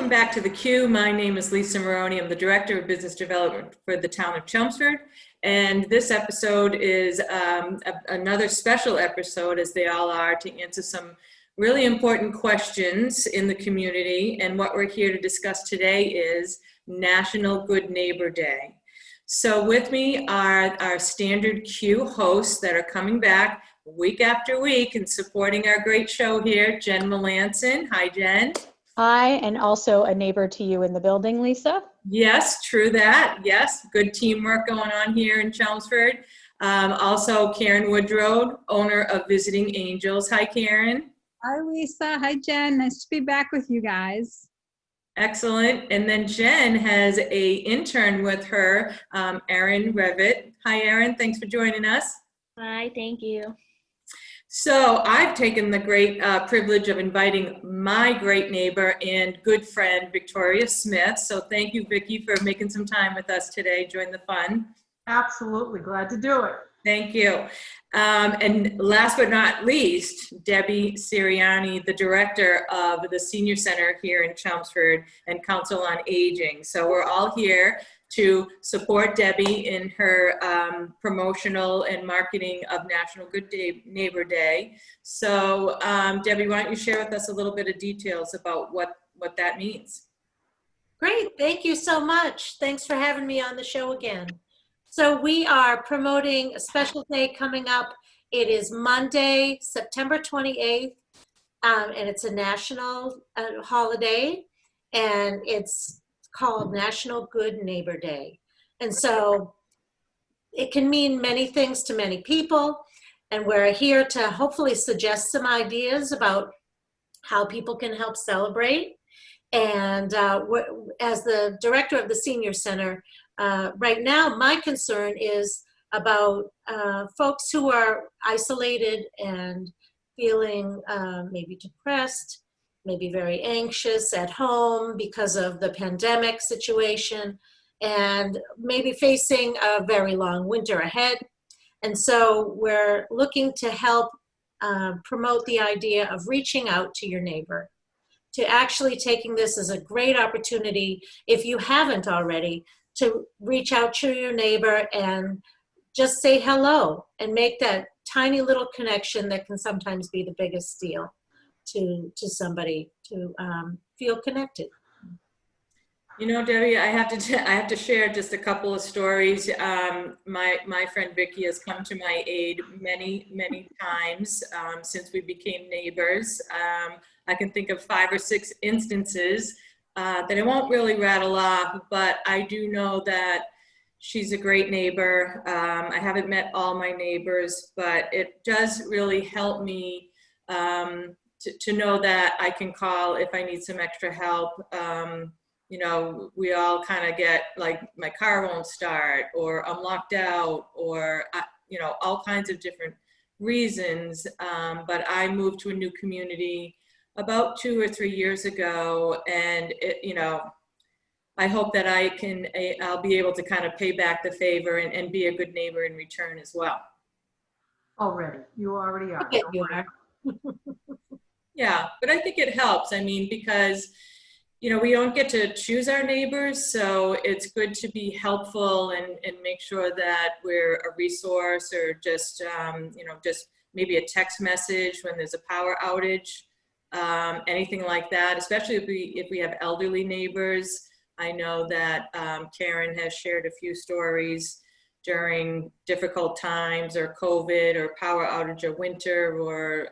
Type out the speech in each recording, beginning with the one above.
Welcome back to the Q. My name is Lisa Maroney. I'm the Director of Business Development for the town of Chelmsford. And this episode is another special episode, as they all are, to answer some really important questions in the community. And what we're here to discuss today is National Good Neighbor Day. So with me are our standard Q hosts that are coming back week after week and supporting our great show here. Jen Melanson. Hi, Jen. Hi, and also a neighbor to you in the building, Lisa. Yes, true that. Yes, good teamwork going on here in Chelmsford. Also, Karen Woodrow, owner of Visiting Angels. Hi, Karen. Hi, Lisa. Hi, Jen. Nice to be back with you guys. Excellent. And then Jen has a intern with her, Erin Reffitt. Hi, Erin. Thanks for joining us. Hi, thank you. So I've taken the great privilege of inviting my great neighbor and good friend, Victoria Smith. So thank you, Vicki, for making some time with us today. Join the fun. Absolutely. Glad to do it. Thank you. And last but not least, Debbie Siriani, the director of the Senior Center here in Chelmsford and Council on Aging. So we're all here to support Debbie in her promotional and marketing of National Good Neighbor Day. So Debbie, why don't you share with us a little bit of details about what that means? Great, thank you so much. Thanks for having me on the show again. So we are promoting a special day coming up. It is Monday, September 28th, and it's a national holiday, and it's called National Good Neighbor Day. And so it can mean many things to many people, and we're here to hopefully suggest some ideas about how people can help celebrate. And as the director of the Senior Center, right now my concern is about folks who are isolated and feeling maybe depressed, maybe very anxious at home because of the pandemic situation, and maybe facing a very long winter ahead. And so we're looking to help promote the idea of reaching out to your neighbor, to actually taking this as a great opportunity, if you haven't already, to reach out to your neighbor and just say hello and make that tiny little connection that can sometimes be the biggest deal to somebody to feel connected. You know, Debbie, I have to share just a couple of stories. My friend Vicki has come to my aid many times since we became neighbors. I can think of 5 or 6 instances that I won't really rattle off, but I do know that she's a great neighbor. I haven't met all my neighbors, but it does really help me to know that I can call if I need some extra help. You know, we all kind of get like, my car won't start, or I'm locked out, or, you know, all kinds of different reasons. But I moved to a new community about 2 or 3 years ago, and you know, I hope that I'll be able to kind of pay back the favor and be a good neighbor in return as well. Already. You already are. Okay, you are. Yeah, but I think it helps. I mean, because, you know, we don't get to choose our neighbors, so it's good to be helpful and make sure that we're a resource, or just, you know, just maybe a text message when there's a power outage, anything like that, especially if we have elderly neighbors. I know that Karen has shared a few stories during difficult times, or COVID, or power outage, or winter, or,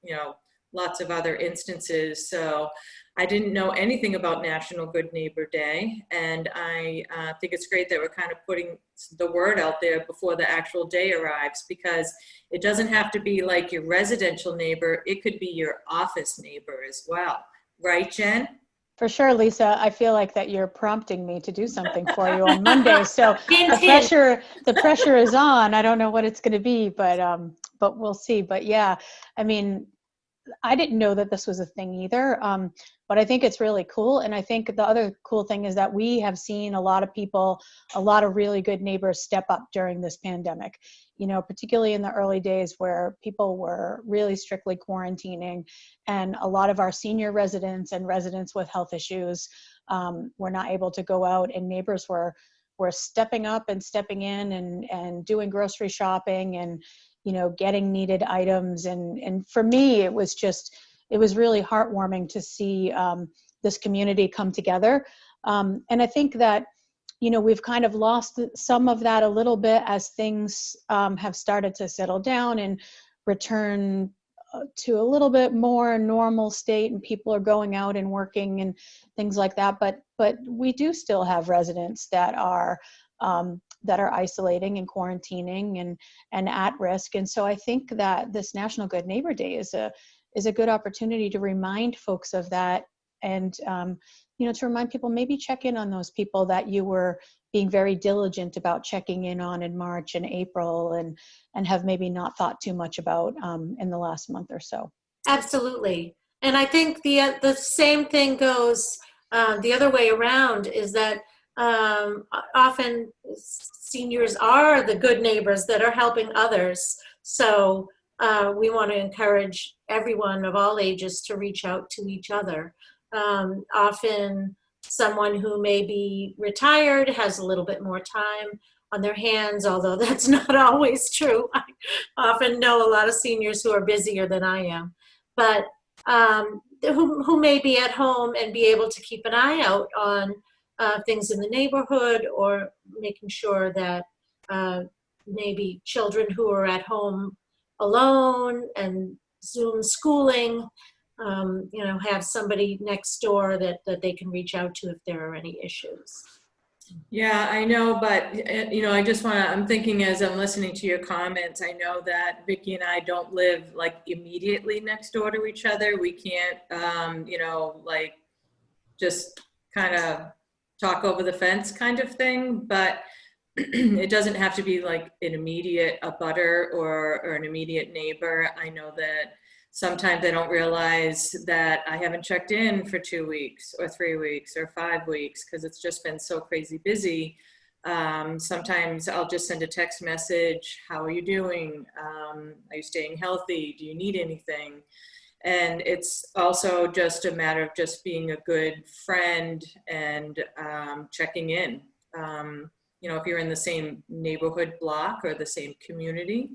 you know, lots of other instances. So I didn't know anything about National Good Neighbor Day, and I think it's great that we're kind of putting the word out there before the actual day arrives, because it doesn't have to be like your residential neighbor, it could be your office neighbor as well. Right, Jen? For sure, Lisa. I feel like that you're prompting me to do something for you on Monday. So the pressure is on. I don't know what it's going to be, but we'll see. But yeah, I mean, I didn't know that this was a thing either, but I think it's really cool. And I think the other cool thing is that we have seen a lot of people, a lot of really good neighbors step up during this pandemic, you know, particularly in the early days where people were really strictly quarantining, and a lot of our senior residents and residents with health issues were not able to go out, and neighbors were stepping up and stepping in and doing grocery shopping and, you know, getting needed items. And for me, it was really heartwarming to see this community come together. And I think that, you know, we've kind of lost some of that a little bit as things have started to settle down and return to a little bit more normal state, and people are going out and working and things like that. But we do still have residents that are isolating and quarantining and at risk. And so I think that this National Good Neighbor Day is a good opportunity to remind folks of that, and you know, to remind people, maybe check in on those people that you were being very diligent about checking in on in March and April, and have maybe not thought too much about in the last month or so. Absolutely. And I think the same thing goes the other way around, is that often seniors are the good neighbors that are helping others. So we want to encourage everyone of all ages to reach out to each other. Often someone who may be retired has a little bit more time on their hands, although that's not always true. I often know a lot of seniors who are busier than I am, but who may be at home and be able to keep an eye out on things in the neighborhood, or making sure that maybe children who are at home alone and Zoom schooling, you know, have somebody next door that they can reach out to if there are any issues. Yeah, I know, but you know, I'm thinking as I'm listening to your comments, I know that Vicki and I don't live like immediately next door to each other. We can't, you know, like just kind of talk over the fence kind of thing, but it doesn't have to be like an immediate abutter or an immediate neighbor. I know that sometimes I don't realize that I haven't checked in for 2 weeks or 3 weeks or 5 weeks because it's just been so crazy busy. Sometimes I'll just send a text message. How are you doing? Are you staying healthy? Do you need anything? And it's also just a matter of just being a good friend and checking in. You know, if you're in the same neighborhood block or the same community,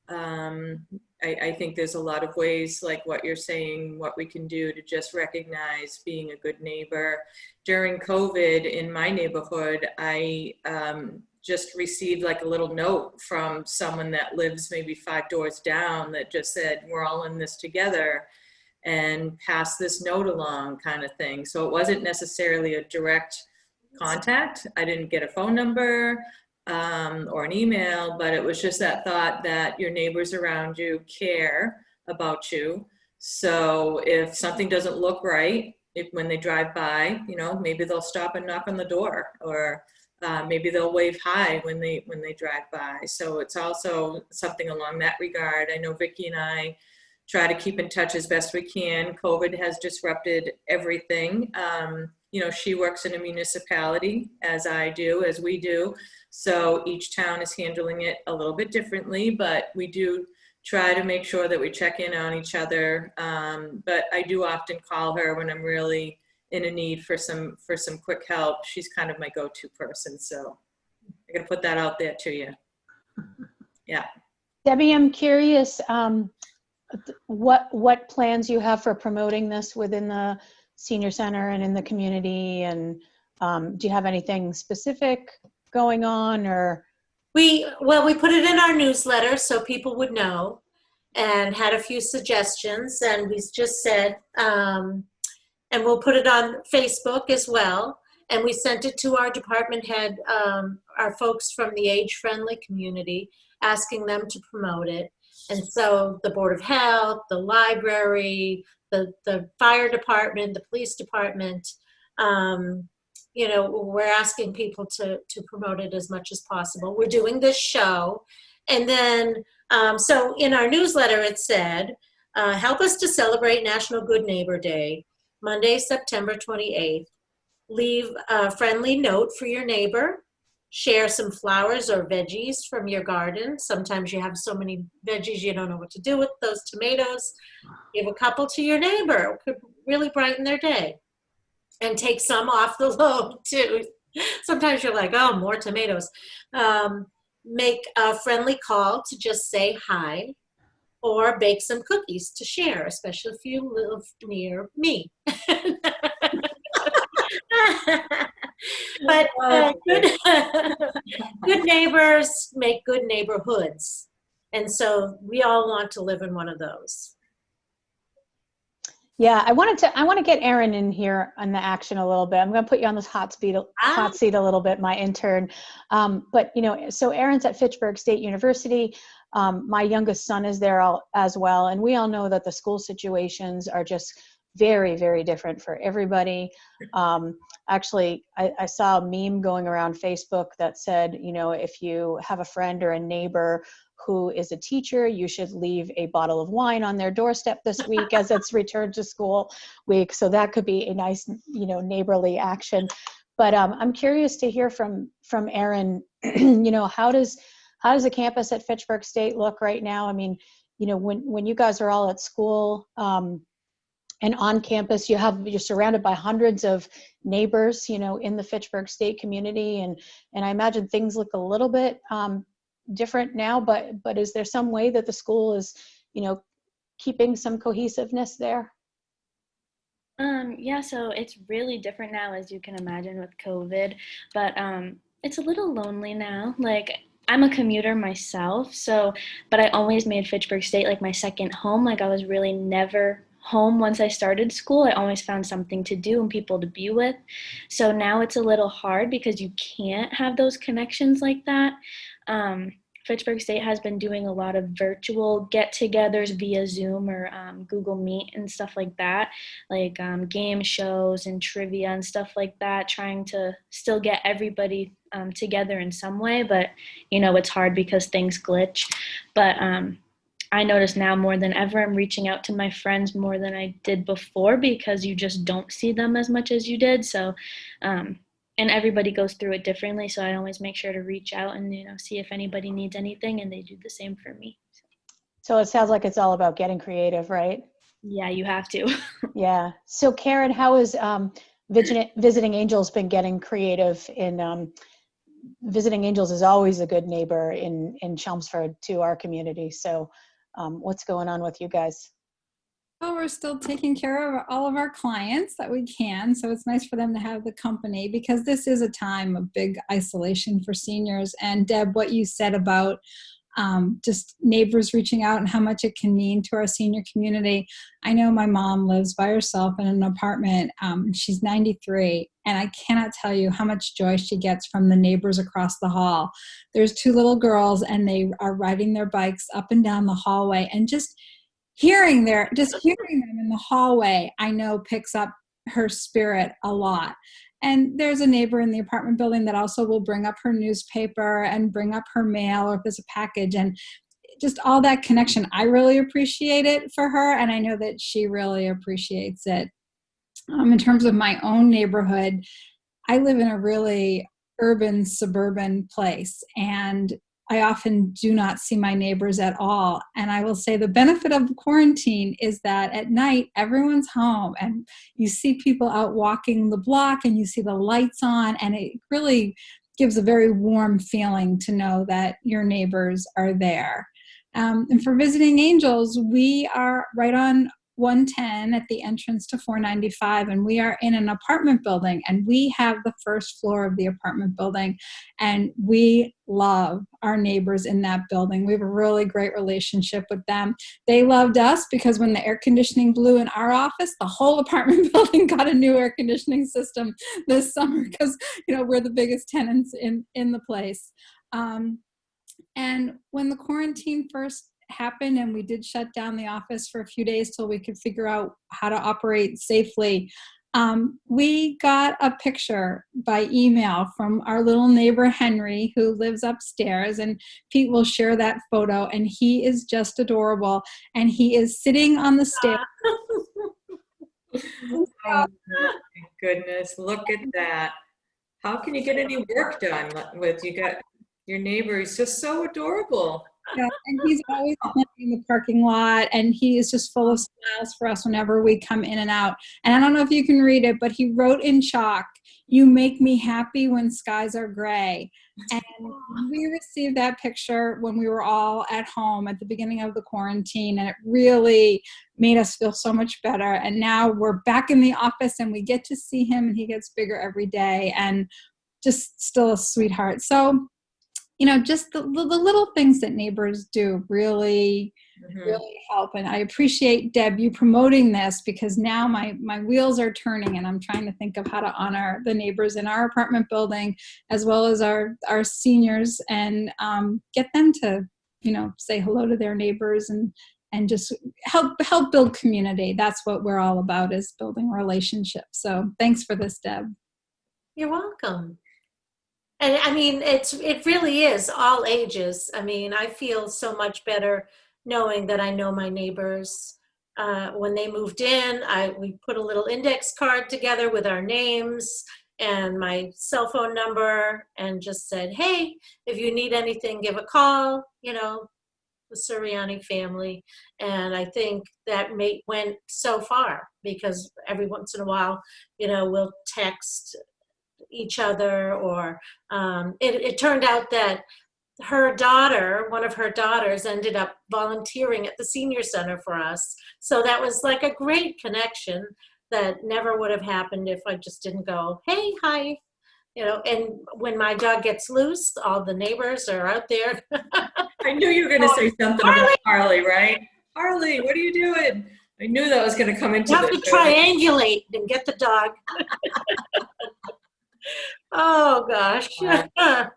I think there's a lot of ways, like what you're saying, what we can do to just recognize being a good neighbor. During COVID in my neighborhood, I just received like a little note from someone that lives maybe 5 doors down that just said, we're all in this together, and pass this note along kind of thing. So it wasn't necessarily a direct contact. I didn't get a phone number or an email, but it was just that thought that your neighbors around you care about you. So if something doesn't look right, when they drive by, you know, maybe they'll stop and knock on the door, or maybe they'll wave hi when they drive by. So it's also something along that regard. I know Vicki and I try to keep in touch as best we can. COVID has disrupted everything. You know, she works in a municipality, as I do, as we do. So each town is handling it a little bit differently, but we do try to make sure that we check in on each other. But I do often call her when I'm really in a need for some quick help. She's kind of my go-to person. So I gotta put that out there to you. Yeah. Debbie, I'm curious what plans you have for promoting this within the Senior Center and in the community, and do you have anything specific going on? Or We put it in our newsletter so people would know, and had a few suggestions, and we just said, and we'll put it on Facebook as well, and we sent it to our department head, our folks from the age-friendly community, asking them to promote it. And so the Board of Health, the library, the fire department, the police department, you know, we're asking people to promote it as much as possible. We're doing this show. And then, so in our newsletter, it said, Help us to celebrate National Good Neighbor Day, Monday, September 28th. Leave a friendly note for your neighbor. Share some flowers or veggies from your garden. Sometimes you have so many veggies you don't know what to do with those tomatoes. Give a couple to your neighbor. It could really brighten their day. And take some off the load too. Sometimes you're like, oh, more tomatoes. Make a friendly call to just say hi, or bake some cookies to share, especially if you live near me. But good neighbors make good neighborhoods. And so we all want to live in one of those. Yeah, I want to get Erin in here on the action a little bit. I'm going to put you on this hot seat a little bit, my intern. But so Erin's at Fitchburg State University. My youngest son is there as well, and we all know that the school situations are just very, very different for everybody. Actually, I saw a meme going around Facebook that said, if you have a friend or a neighbor who is a teacher, you should leave a bottle of wine on their doorstep this week as it's return to school week. So that could be a nice, neighborly action. But I'm curious to hear from Erin, how does the campus at Fitchburg State look right now? I mean, when you guys are all at school, and on campus, you're surrounded by hundreds of neighbors, in the Fitchburg State community, and I imagine things look a little bit different now. But is there some way that the school is, keeping some cohesiveness there? Yeah, so it's really different now, as you can imagine, with COVID. But it's a little lonely now. Like, I'm a commuter myself, but I always made Fitchburg State like my second home. Like, I was really never home once I started school. I always found something to do and people to be with. So now it's a little hard because you can't have those connections like that. Fitchburg State has been doing a lot of virtual get-togethers via Zoom or Google Meet and stuff like that, like game shows and trivia and stuff like that, trying to still get everybody together in some way. But, it's hard because things glitch. But I notice now more than ever, I'm reaching out to my friends more than I did before because you just don't see them as much as you did. So, and everybody goes through it differently. So I always make sure to reach out and, see if anybody needs anything, and they do the same for me. So it sounds like it's all about getting creative, right? Yeah, you have to. Yeah. So Karen, how has Visiting Angels been getting creative in Visiting Angels is always a good neighbor in Chelmsford to our community. So what's going on with you guys? Well, we're still taking care of all of our clients that we can. So it's nice for them to have the company because this is a time of big isolation for seniors. And Deb, what you said about just neighbors reaching out and how much it can mean to our senior community. I know my mom lives by herself in an apartment. She's 93, and I cannot tell you how much joy she gets from the neighbors across the hall. There's two little girls, and they are riding their bikes up and down the hallway, and just hearing them in the hallway, I know picks up her spirit a lot. And there's a neighbor in the apartment building that also will bring up her newspaper and bring up her mail or if there's a package, and just all that connection. I really appreciate it for her, and I know that she really appreciates it. In terms of my own neighborhood, I live in a really urban, suburban place, and I often do not see my neighbors at all. And I will say the benefit of quarantine is that at night, everyone's home and you see people out walking the block and you see the lights on, and it really gives a very warm feeling to know that your neighbors are there. And for Visiting Angels, we are right on 110 at the entrance to 495, and we are in an apartment building, and we have the first floor of the apartment building, and we love our neighbors in that building. We have a really great relationship with them. They loved us because when the air conditioning blew in our office, the whole apartment building got a new air conditioning system this summer because we're the biggest tenants in the place. And when the quarantine first happened and we did shut down the office for a few days till we could figure out how to operate safely, We got a picture by email from our little neighbor Henry, who lives upstairs, and Pete will share that photo, and he is just adorable, and he is sitting on the stairs. Oh my goodness, look at that. How can you get any work done with, you got your neighbor, he's just so adorable. Yeah, and he's always playing in the parking lot, and he is just full of smiles for us whenever we come in and out. And I don't know if you can read it, but he wrote in chalk, "You make me happy when skies are gray." And we received that picture when we were all at home at the beginning of the quarantine, and it really made us feel so much better. And now we're back in the office, and we get to see him, and he gets bigger every day, and just still a sweetheart. So, just the little things that neighbors do really help. And I appreciate, Deb, you promoting this, because now my wheels are turning, and I'm trying to think of how to honor the neighbors in our apartment building, as well as our seniors, and get them to, say hello to their neighbors, and just help build community. That's what we're all about, is building relationships. So thanks for this, Deb. You're welcome. And I mean, it really is all ages. I mean, I feel so much better knowing that I know my neighbors. When they moved in, we put a little index card together with our names and my cell phone number, and just said, "Hey, if you need anything, give a call," the Siriani family. And I think that went so far, because every once in a while, we'll text each other, or it turned out that one of her daughters ended up volunteering at the senior center for us. So that was like a great connection that never would have happened if I just didn't go, "Hey, hi." And when my dog gets loose, all the neighbors are out there. I knew you were going to say something about Harley, right? Harley, what are you doing? I knew that was going to come into You have to triangulate and get the dog. Oh, gosh.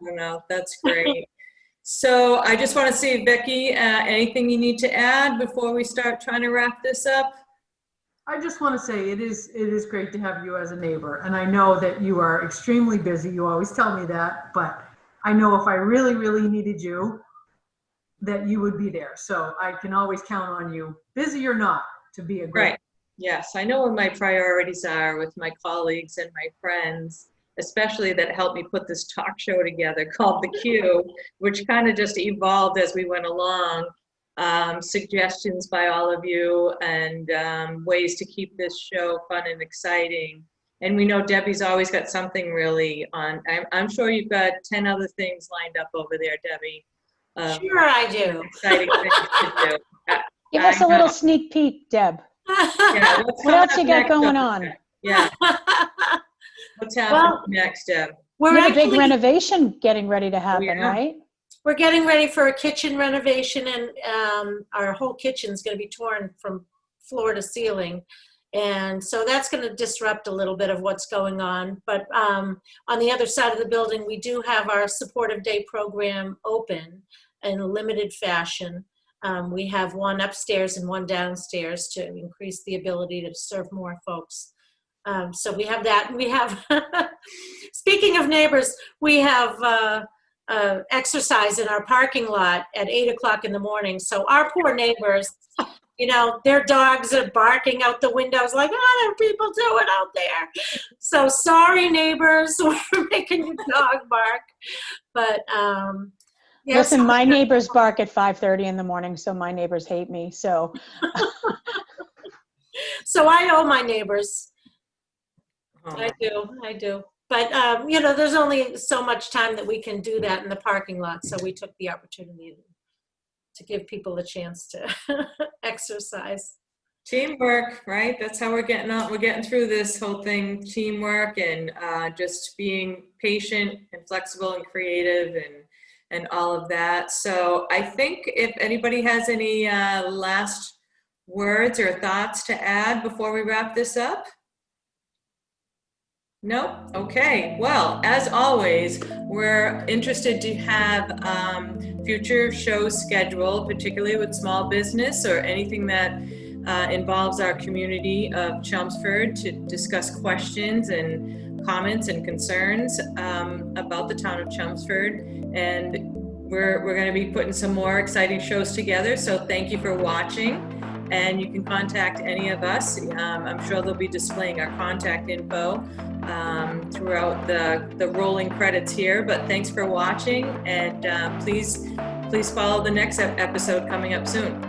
No, that's great. So I just want to see, Becky, anything you need to add before we start trying to wrap this up? I just want to say it is great to have you as a neighbor. And I know that you are extremely busy. You always tell me that, but I know if I really, really needed you, that you would be there. So I can always count on you, busy or not, to be a great. Right. Yes, I know what my priorities are with my colleagues and my friends, especially that helped me put this talk show together called The Q, which kind of just evolved as we went along. Suggestions by all of you, and ways to keep this show fun and exciting. And we know Debbie's always got something really on. I'm sure you've got 10 other things lined up over there, Debbie. Sure I do. Exciting things to do. Give us a little sneak peek, Deb. Yeah, What else you got going on? Yeah. What's happening next, Deb? We're You have a big renovation getting ready to happen, right? We're getting ready for a kitchen renovation, and our whole kitchen's going to be torn from floor to ceiling. And so that's going to disrupt a little bit of what's going on. But on the other side of the building, we do have our supportive day program open in a limited fashion. We have one upstairs and one downstairs to increase the ability to serve more folks. So we have that. We have, speaking of neighbors, we have exercise in our parking lot at 8 o'clock in the morning. So our poor neighbors, their dogs are barking out the windows like, "Oh, there are people doing out there." So sorry, neighbors, we're making your dog bark. But yes. Listen, my neighbors bark at 5:30 in the morning, so my neighbors hate me. So, so I owe my neighbors. I do. But, there's only so much time that we can do that in the parking lot. So we took the opportunity to give people a chance to exercise. Teamwork, right? That's how we're getting on. We're getting through this whole thing, teamwork, and just being patient and flexible and creative and all of that. So I think if anybody has any last words or thoughts to add before we wrap this up. Nope. Okay. Well, as always, we're interested to have future shows scheduled, particularly with small business or anything that involves our community of Chelmsford to discuss questions and comments and concerns about the town of Chelmsford. And we're going to be putting some more exciting shows together. So thank you for watching. And you can contact any of us. I'm sure they'll be displaying our contact info throughout the rolling credits here. But thanks for watching, and please follow the next episode coming up soon.